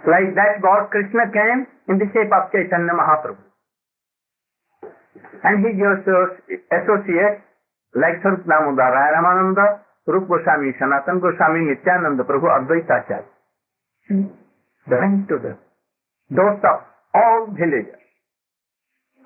Like that God Krishna came in the shape of Chaitanya Mahaprabhu. And he just associates like Sarup Damodar, Ramananda, Rup Goswami, Sanatan Goswami, Nityananda Prabhu, Advaita Acharya. They went to the doors of all villages.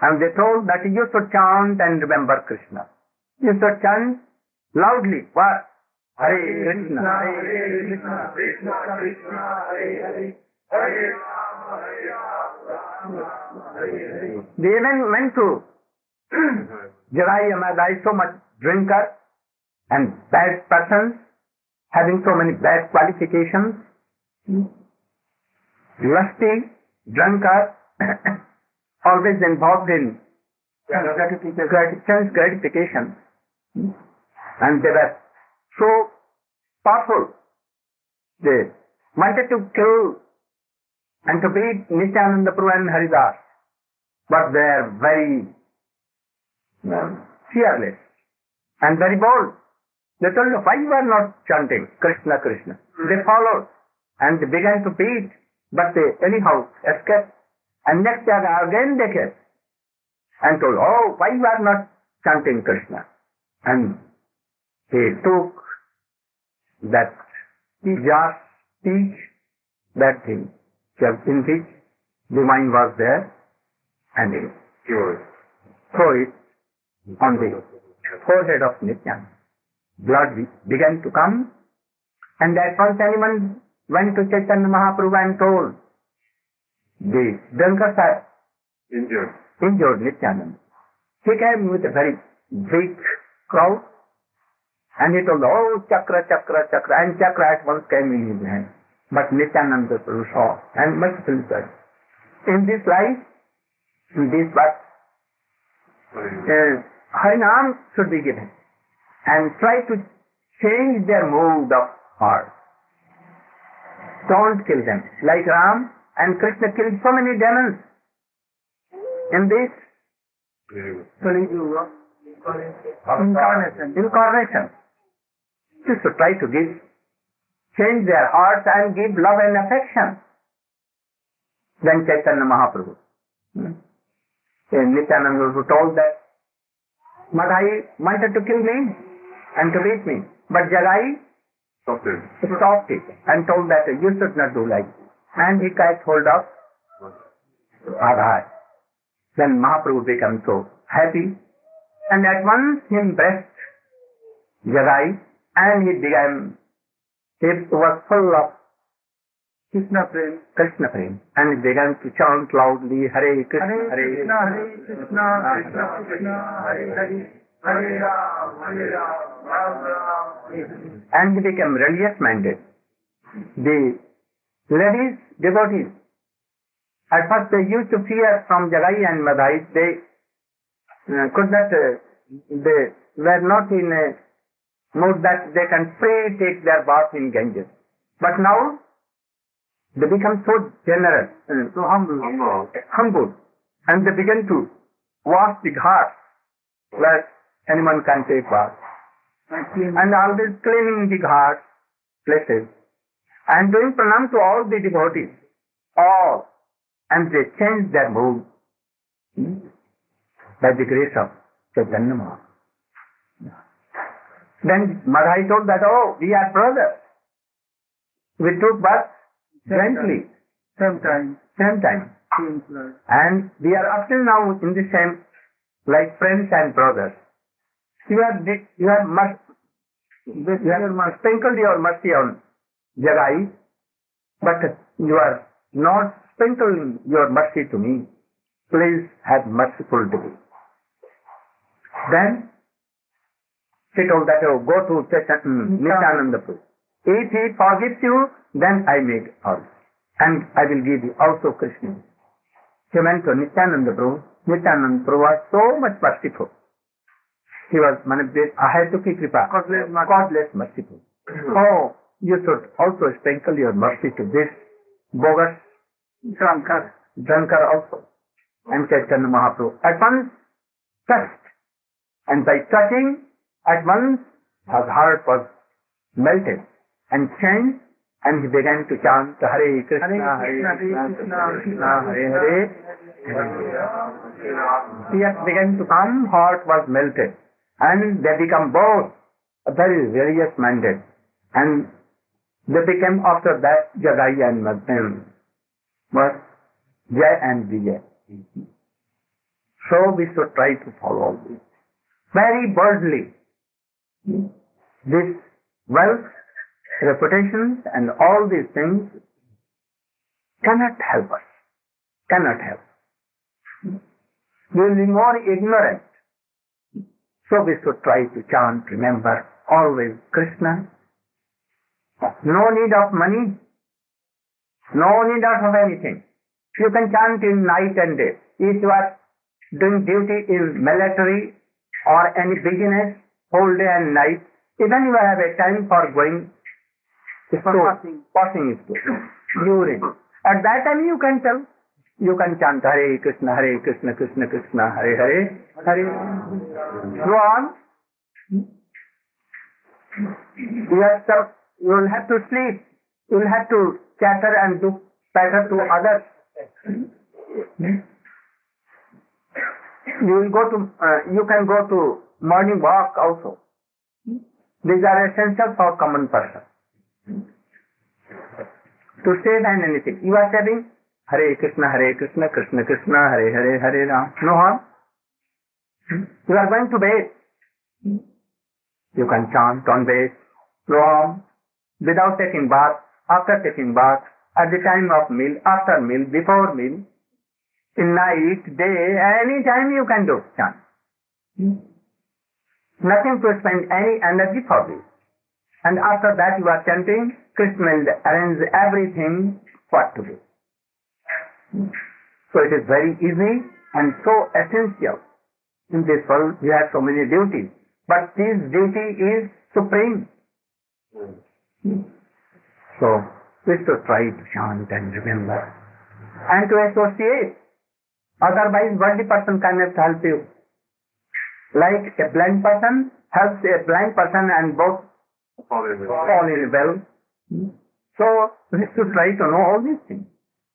And they told that you should chant and remember Krishna. You should chant loudly. What? Hare Krishna, Hare Krishna, Krishna Krishna, Hare Hare, Hare Rama, Hare Rama, Hare Hare. They even went to Jagai and Madai, so much drinker and bad persons, having so many bad qualifications, lusty, drunkard, always involved in sense gratification, and they were so powerful. They wanted to kill and to beat Nityananda Prabhu and Haridas, but they are very fearless and very bold. They told them, why you are not chanting Krishna, Krishna? They followed and they began to beat, but they anyhow escaped. And next day again they came and told, oh, why you are not chanting Krishna? And he took that jar, teach that thing, in which the wine was there, and he threw it on the forehead of Nityananda. Blood began to come, and at once anyone went to Chaitanya Mahaprabhu and told, the drunkards are injured Nityananda. He came with a very big crowd, and he told, oh, Chakra, Chakra, Chakra, and Chakra at once came in his hand. But Nityananda Prabhu saw and mercifully said, in this life, in this birth, Harinam should be given, and try to change their mood of heart. Don't kill them. Like Ram and Krishna killed so many demons in this incarnation. You should try to change their hearts and give love and affection. Then Chaitanya Mahaprabhu, Nityananda was told that Madhai wanted to kill me and to beat me, but Jagai stopped it and told that you should not do like this. And he catch hold of Adhai. Then Mahaprabhu became so happy, and at once he embraced Jagai, and he was full of Krishna Prem, and he began to chant loudly, Hare Krishna, Hare Krishna, Krishna Krishna, Hare Hare, Hare Rama, Hare Rama, Hare Rama. And he became religious minded. The ladies, devotees, at first they used to fear from Jagai and Madhai. They could not, they were not in a mood that they can pray, take their bath in Ganges. But now, they become so generous, so humble, and they begin to wash the ghats where anyone can take bath, and always cleaning the ghats places, and doing pranam to all the devotees, all, and they change their mood by the grace of Chaitanya Mahaprabhu. Then Madhai told that, oh, we are brothers. We took bath jointly, same time, and we are up till now in the same, like friends and brothers. You have sprinkled your mercy on Jagai, but you are not sprinkling your mercy to me. Please have merciful to me. Then she told that, oh, go to Nityananda Prabhu. If he forgives you, then I make also, and I will give you also Krishna. He went to Nityananda Prabhu. Nityananda Prabhu was so much merciful. He was Ahayatuki Kripa, godless merciful. Oh, you should also sprinkle your mercy to this bogus drunkard also. And Chaitanya Mahaprabhu at once touched, and by touching, at once his heart was melted and changed, And he began to chant Hare Krishna, Hare Krishna, Krishna Hare Hare. Tears began to come, heart was melted. And they become both very various minded. And they became after that Jagai and Madhyan. But Jai and Vijay. So we should try to follow all this. Very boldly. This wealth, reputations and all these things cannot help us. Cannot help. We will be more ignorant. So we should try to chant, remember, always Krishna. No need of money. No need of anything. You can chant in night and day. If you are doing duty in military or any business, whole day and night, even you have a time for going to passing stool, urine. At that time you can tell, you can chant Hare Krishna, Krishna Krishna, Hare Hare, Hare. Go on. You will have to sleep. You will have to chatter and do better to others. You can go to morning walk also. These are essential for common person. To save and anything. You are saying Hare Krishna, Krishna Krishna, Hare Hare, Hare Ram. No harm. You are going to bed. You can chant on bed. No harm. Without taking bath, after taking bath, at the time of meal, after meal, before meal, in night, day, any time you can do chant. Nothing to spend any energy for this. And after that you are chanting, Krishna will arrange everything what to do. So it is very easy and so essential. In this world we have so many duties, but this duty is supreme. So we should try to chant and remember and to associate. Otherwise worldly person cannot help you. Like a blind person helps a blind person and both fall in well. So we should try to know all these things.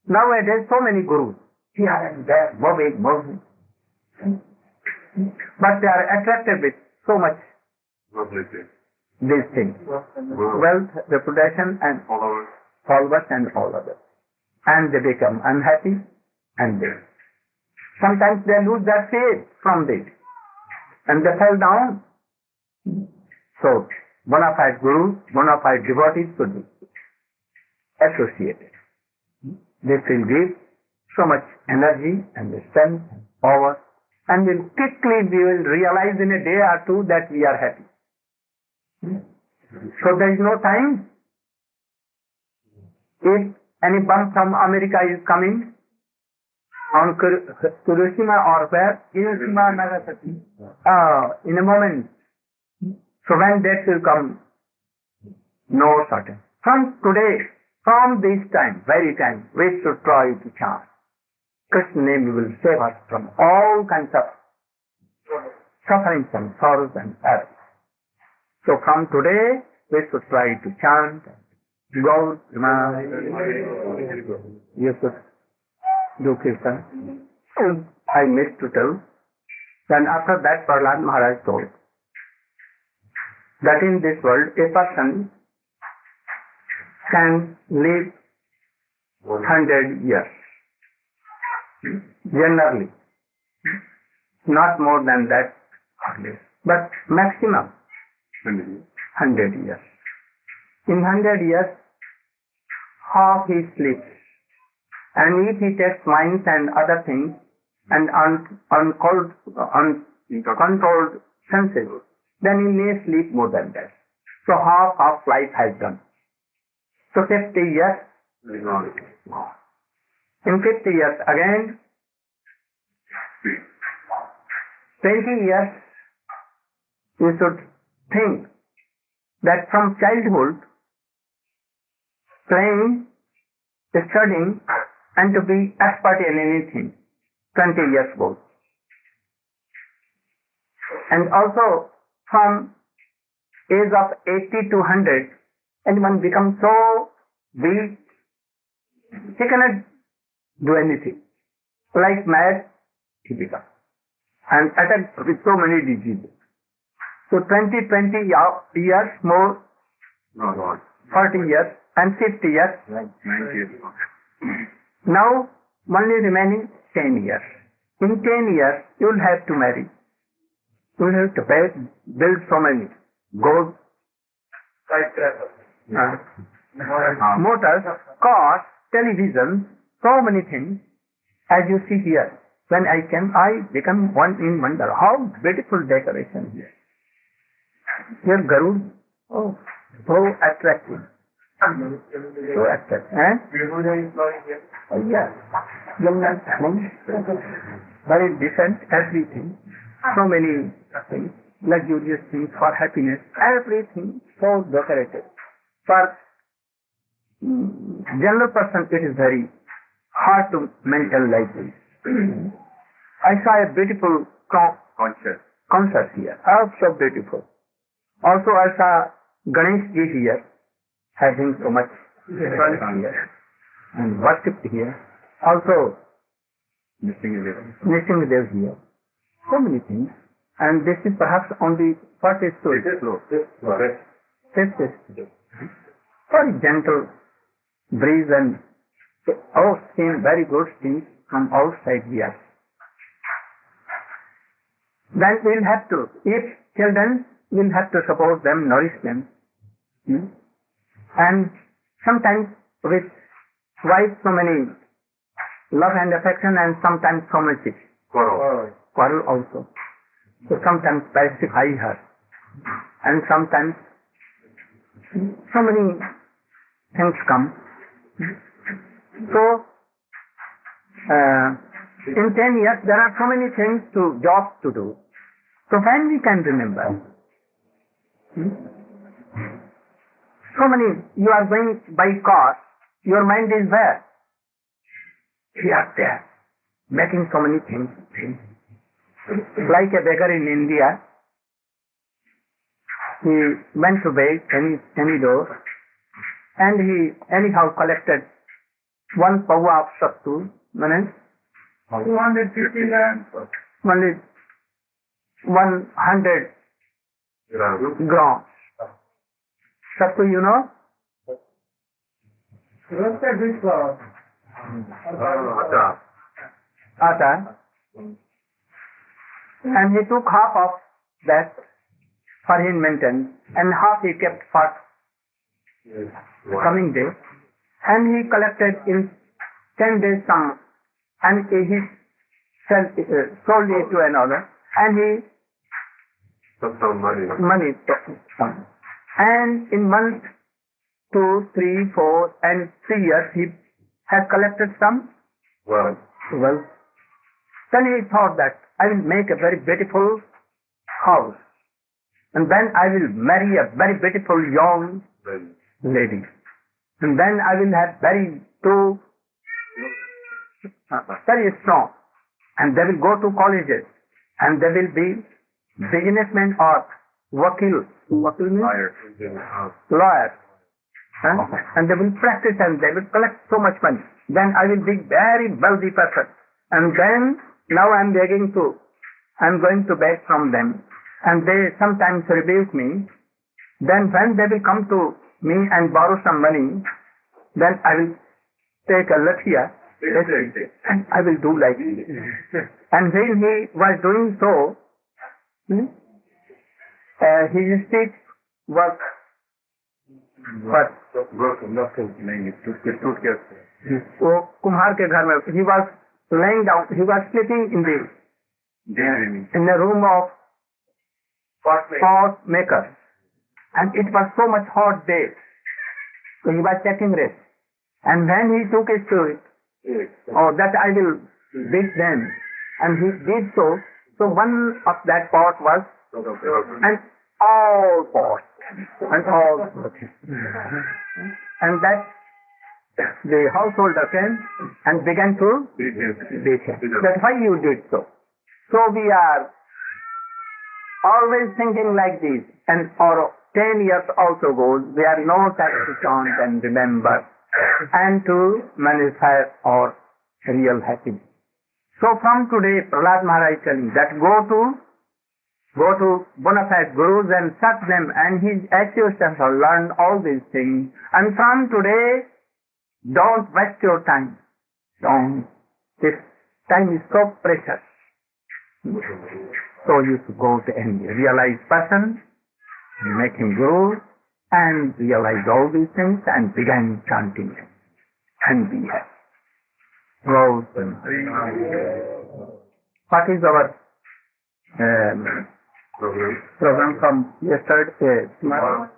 Nowadays so many gurus, here and there, moving. But they are attracted with so much these things. Wealth, reputation and followers and all others. And they become unhappy and they sometimes they lose their faith from this. And they fell down. So, bona fide gurus, bona fide devotees should be associated. This will give so much energy and strength and power, and we will realize in a day or two that we are happy. So there is no time. If any bomb from America is coming, on Hiroshima or where? Hiroshima, Nagasaki. In a moment. So when that will come? No certain. From today, from this time, very time, we should try to chant. Krishna's name will save us from all kinds of sufferings and sorrows and errors. So from today, we should try to chant. God, you should do kirtan. I missed to tell. Then after that Prahlada Maharaja told that in this world a person can live 100 years. Generally. Not more than that. But maximum 100 years. In 100 years, half he sleeps. And if he takes wines and other things and uncontrolled senses, then he may sleep more than that. So half of life has done. So 50 years, in 50 years again, 20 years, you should think that from childhood, playing, studying, and to be expert in anything, 20 years goes. And also from age of 80 to 100, and one becomes so he cannot do anything. Like mad, he becomes. And attacked with so many diseases. So 20 years more, 40 years and 50 years. 90 years. Now only remaining 10 years. In 10 years, you will have to marry. You will have to build so many gold, motors, cars, television, so many things. As you see here, when I become one in wonder. How beautiful decoration here. Here Garud, oh, so attractive. So attractive. Oh yes. Very decent, everything. So many things, luxurious things for happiness. Everything so decorated. For general person, it is very hard to maintain like this. I saw a beautiful concert here. Oh, so beautiful. Also, I saw Ganesh ji here, having so much here and worshipped here. Also, Nishingadev here. So many things. And this is perhaps only what is so. Very gentle breeze and steam, very good steam from outside here. Then we'll have to, if children, we'll have to support them, nourish them. And sometimes with wife so many love and affection, and sometimes so much quarrel also. So sometimes pacify her, and sometimes so many things come. So in 10 years there are so many things jobs to do. So when we can remember, so many, you are going by car, your mind is where? Here, there, making so many things. Like a beggar in India, he went to beg any door, and he anyhow collected one pawa of sattu, 250 only 100 grams. Sattu, you know? Atta. And he took half of that for his maintenance, and half he kept for coming day. And he collected in 10 days some, and he sold it to another, and he money. And in month 2, 3, 4, and 3 years he has collected some wealth. Then he thought that I will make a very beautiful house, and then I will marry a very beautiful young lady, and then I will have very strong, and they will go to colleges, and they will be businessmen or wakil means lawyer, and they will practice and they will collect so much money. Then I will be very wealthy person, and then now I'm going to beg from them, and they sometimes rebuke me. Then when they will come to me and borrow some money, then I will take a lathia and I will do like this. And when he was doing so, his stick was कुम्हार के घर में, he was laying down, he was sleeping in the room of pot maker, and it was so much hot day, so he was taking rest. And when he took it to it, that I will beat them, and he did so. So one of that pot was, and all pots, and all, and that the householder came and began to beat him. That's why you did so. So we are always thinking like this, and for 10 years also goes, we are no such to count and remember and to manifest our real happiness. So from today, Prahlada Maharaja is telling that go to bona fide gurus and search them, and his associates have learned all these things. And from today, don't waste your time. Don't. This time is so precious. So you should go to any realized person, make him guru, and realize all these things, and begin chanting and be happy. What is our program from yesterday? Tomorrow?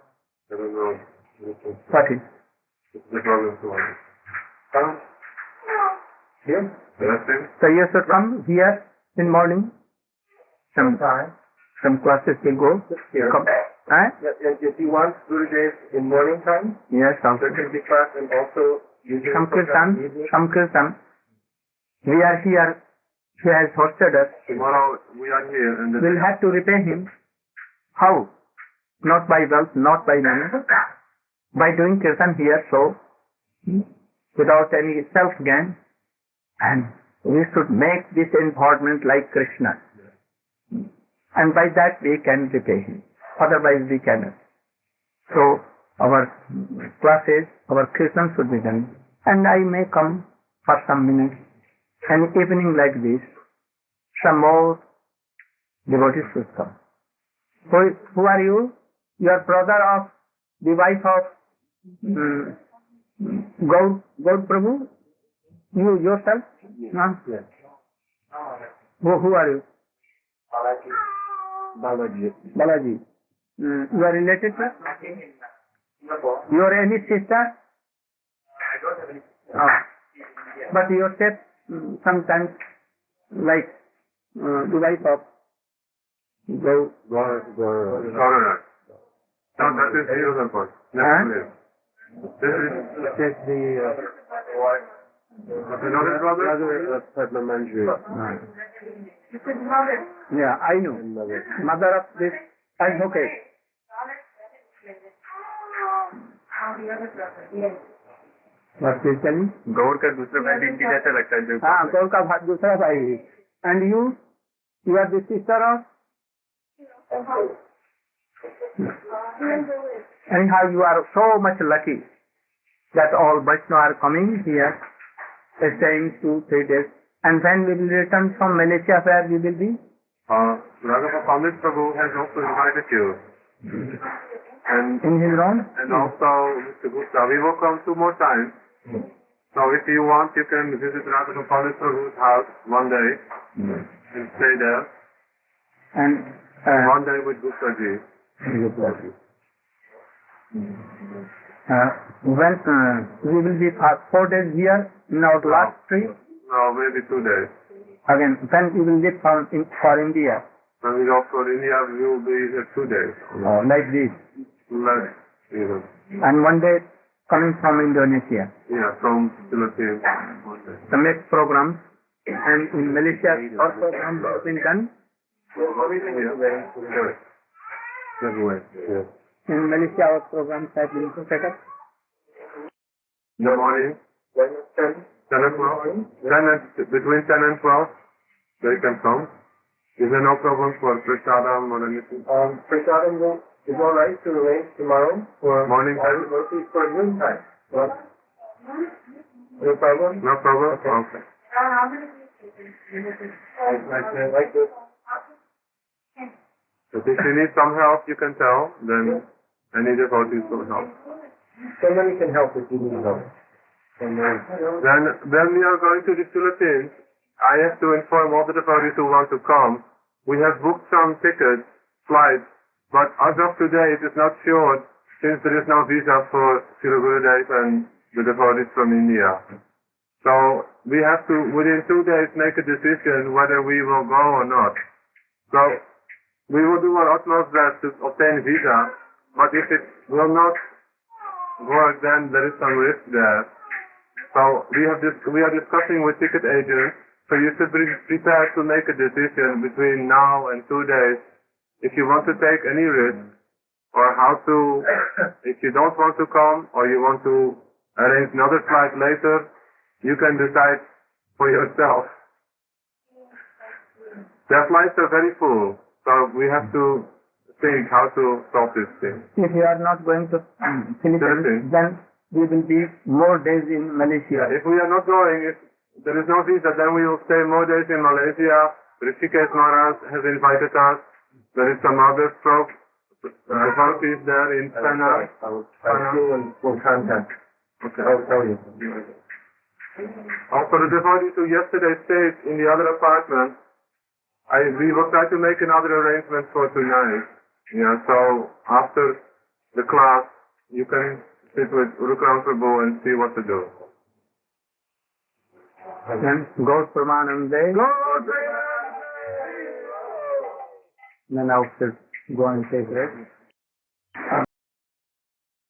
What is? The program tomorrow. Here? So you should come here in morning. Some classes will go. Come. If you want Gurudev in morning time, yes, there can be class and also some kirtan. We are here. He has hosted us. Tomorrow we are here, and we'll have to repay him. How? Not by wealth, not by money. By doing kirtan here, so without any self-gain. And we should make this involvement like Krishna. And by that we can repay him. Otherwise we cannot. So our classes, our kirtan should be done. And I may come for some minutes. An evening like this, some more devotees should come. Who are you? You are brother of the wife of God Prabhu? You yourself? No? Yes. Who are you? Balaji. You are related to? You are any sister? But you are said sometimes like the wife of No, that is the other part. This is the another brother of Padma Manjari. Yeah, I know. Mother of this advocate. What is telling? गौर का दूसरा भाई इनकी जैसा लगता है हाँ गौर का भाई दूसरा भाई. And you are the sister of? Anyhow, you are so much lucky that all Vaishnava are coming here, staying 2-3 days. And when we will return from Malaysia, where we will be? Radha Pandit Prabhu has also invited you. And in his room? And also Mr. Gupta. We will come 2 more times. So if you want, you can visit Radha Pandit Prabhu's house one day and stay there. And one day with Gupta ji. When we will be 4 days here in our last trip? No, maybe 2 days. Again, when we will leave for India? When we go for India, we will be here 2 days. Like this? Like, even. And one day coming from Indonesia? Yeah, from Philippines. The next program. And in Malaysia, our program has been done? Yes. In Malaysia, our programs have been set up? In the morning? 10 and 12? Between 10 and 12, they can come. Is there no problem for Prasadam or anything? Prasadam is all right to arrange tomorrow for morning time? For noon time. No problem? No problem? Okay. Like this. But if you need some help, you can tell, then any devotees will help. Somebody can help if you need help. Then we are going to the Philippines. I have to inform all the devotees who want to come. We have booked some tickets, flights, but as of today it is not sure since there is no visa for Srila Gurudev and the devotees from India. So we have to, within 2 days, make a decision whether we will go or not. So we will do our utmost best to obtain visa, but if it will not work, then there is some risk there. So we are discussing with ticket agents, so you should be prepared to make a decision between now and 2 days if you want to take any risk, or how to, if you don't want to come, or you want to arrange another flight later, you can decide for yourself. Their flights are very full, so we have to think how to stop this thing. If you are not going to Philippines, then we will be more days in Malaysia. If we are not going, if there is no visa, then we will stay more days in Malaysia. Rishikesh Maharaj has invited us. There is some other devotees there in China. We'll contact. Okay. I'll tell you. Also, the devotees who yesterday stayed in the other apartment, we will try to make another arrangement for tonight. Yeah, so after the class, you can sit with Urukram Prabhu and see what to do. Then Gaur Pramanande. Then I should go and take rest.